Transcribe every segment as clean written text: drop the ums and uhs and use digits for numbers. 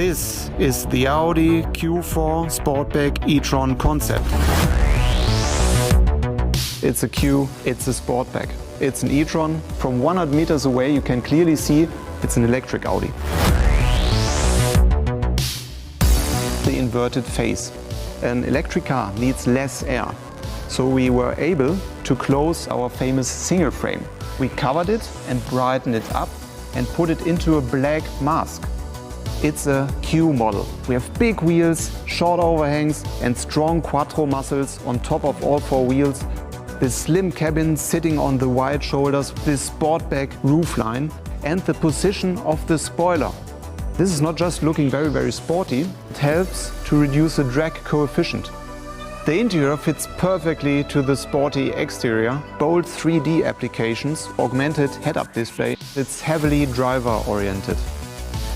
This is the Audi Q4 Sportback e-tron concept. It's a Q, it's a Sportback. It's an e-tron. From 100 meters away you can clearly see it's an electric Audi. The inverted phase. An electric car needs less air. So we were able to close our famous single frame. We covered it and brightened it up and put it into a black mask. It's a Q model. We have big wheels, short overhangs and strong quattro muscles on top of all four wheels. The slim cabin sitting on the wide shoulders, the Sportback roofline and the position of the spoiler. This is not just looking very, very sporty, it helps to reduce the drag coefficient. The interior fits perfectly to the sporty exterior, bold 3D applications, augmented head-up display. It's heavily driver-oriented.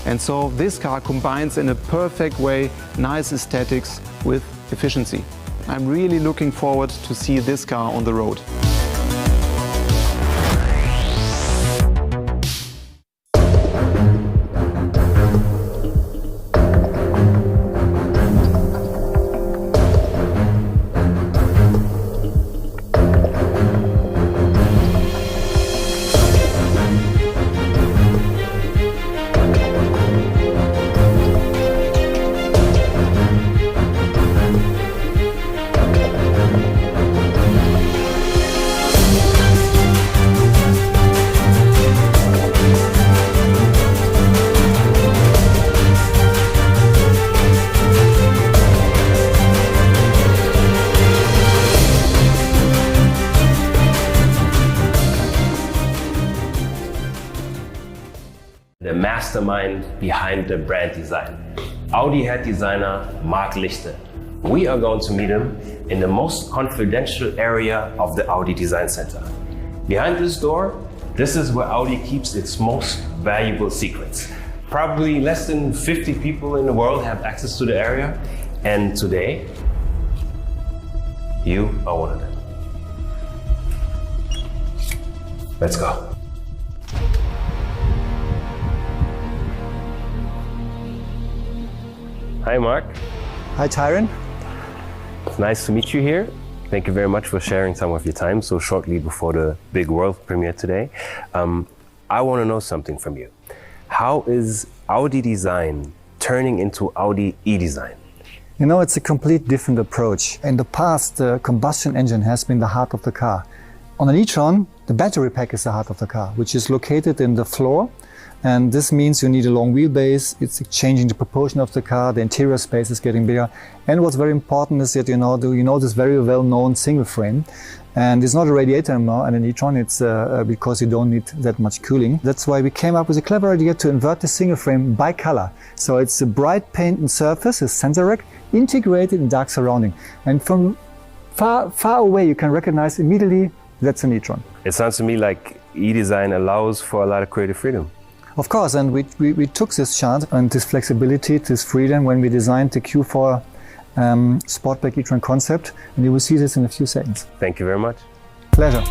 And so this car combines in a perfect way nice aesthetics with efficiency. I'm really looking forward to see this car on the road. The mastermind behind the brand design, Audi head designer Mark Lichte. We are going to meet him in the most confidential area of the Audi Design Center. Behind this door, this is where Audi keeps its most valuable secrets. Probably less than 50 people in the world have access to the area, and today, you are one of them. Let's go. Hi, Mark. Hi, Tyron. It's nice to meet you here. Thank you very much for sharing some of your time so shortly before the big world premiere today. I want to know something from you. How is Audi design turning into Audi e-design? You know, it's a complete different approach. In the past, the combustion engine has been the heart of the car. On an e-tron, the battery pack is the heart of the car, which is located in the floor. And this means you need a long wheelbase, it's changing the proportion of the car, the interior space is getting bigger. And what's very important is that you know this very well-known single frame. And it's not a radiator anymore, and an e-tron, it's because you don't need that much cooling. That's why we came up with a clever idea to invert the single frame by color. So it's a bright paint and surface, a sensor rack, integrated in dark surrounding. And from far away you can recognize immediately that's an e-tron. It sounds to me like e-design allows for a lot of creative freedom. Of course, and we took this chance and this flexibility, this freedom when we designed the Q4 Sportback e-tron concept, and you will see this in a few seconds. Thank you very much. Pleasure.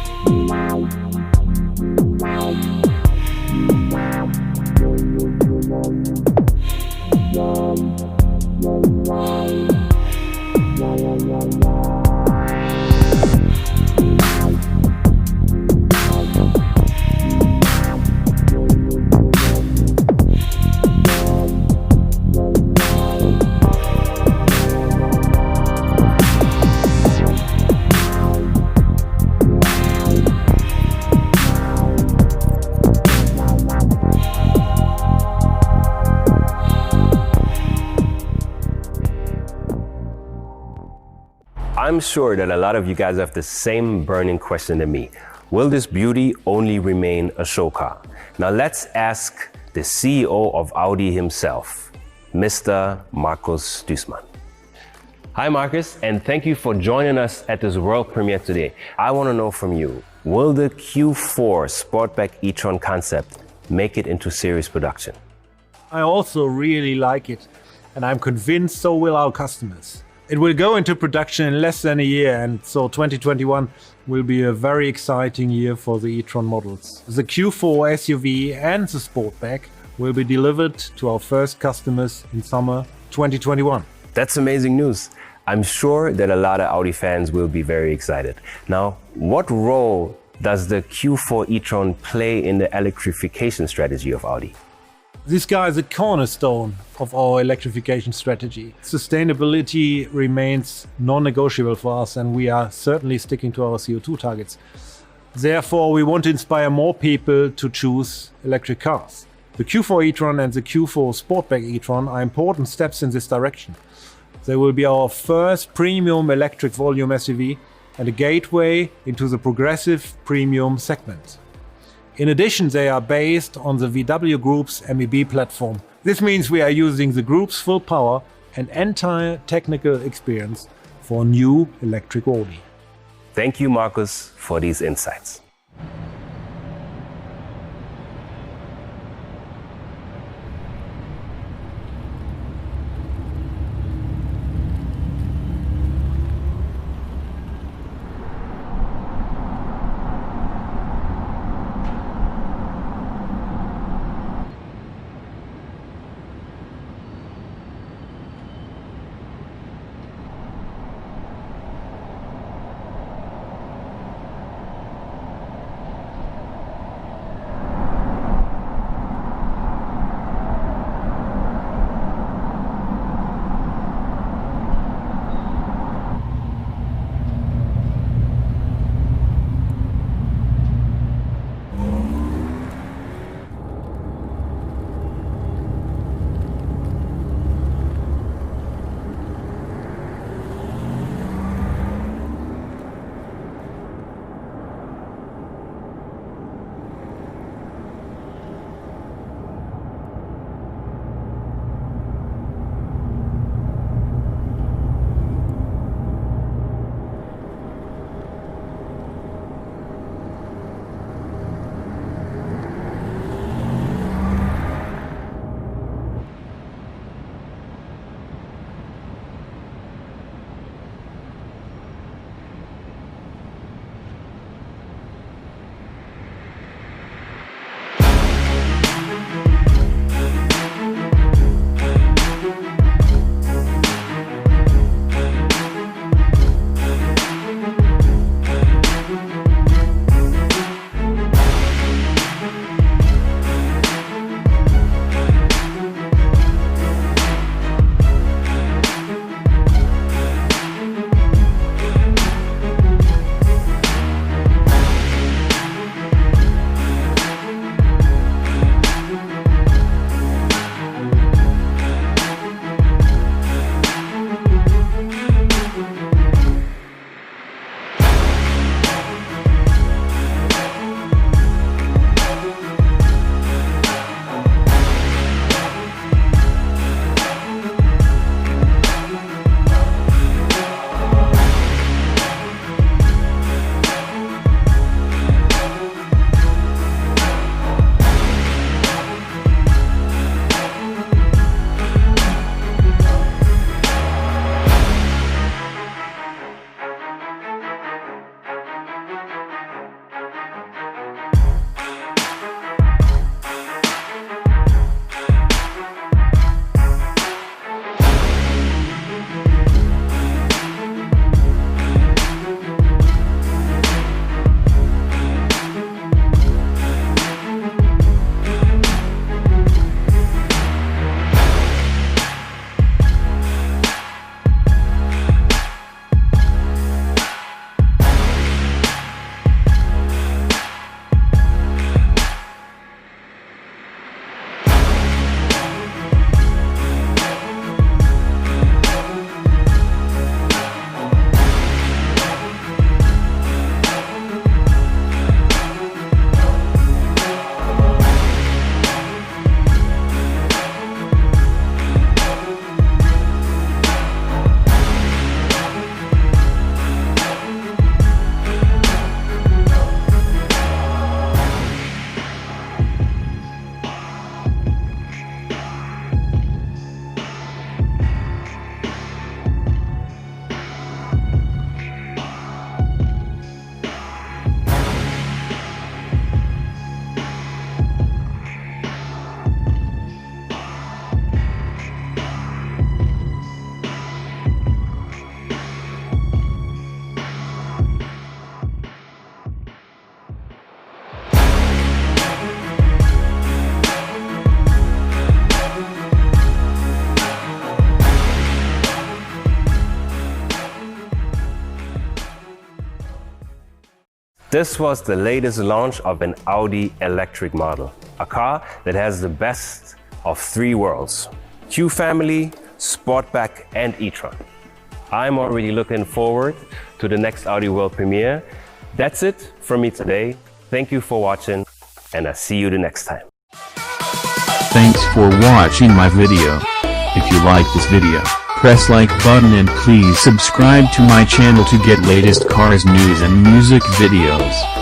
I'm sure that a lot of you guys have the same burning question than me. Will this beauty only remain a show car? Now let's ask the CEO of Audi himself, Mr. Markus Duesmann. Hi Markus, and thank you for joining us at this world premiere today. I want to know from you, will the Q4 Sportback e-tron concept make it into series production? I also really like it, and I'm convinced so will our customers. It will go into production in less than a year, and so 2021 will be a very exciting year for the e-tron models. The Q4 SUV and the Sportback will be delivered to our first customers in summer 2021. That's amazing news. I'm sure that a lot of Audi fans will be very excited. Now, what role does the Q4 e-tron play in the electrification strategy of Audi? This car is a cornerstone of our electrification strategy. Sustainability remains non-negotiable for us, and we are certainly sticking to our CO2 targets. Therefore, we want to inspire more people to choose electric cars. The Q4 e-tron and the Q4 Sportback e-tron are important steps in this direction. They will be our first premium electric volume SUV and a gateway into the progressive premium segment. In addition, they are based on the VW Group's MEB platform. This means we are using the group's full power and entire technical experience for a new electric Audi. Thank you, Markus, for these insights. This was the latest launch of an Audi electric model, a car that has the best of three worlds: Q family, Sportback and e-tron. I'm already looking forward to the next Audi world premiere. That's it from me today. Thank you for watching, and I'll see you the next time. Thanks for watching my video. If you like this video, press like button and please subscribe to my channel to get latest cars news and music videos.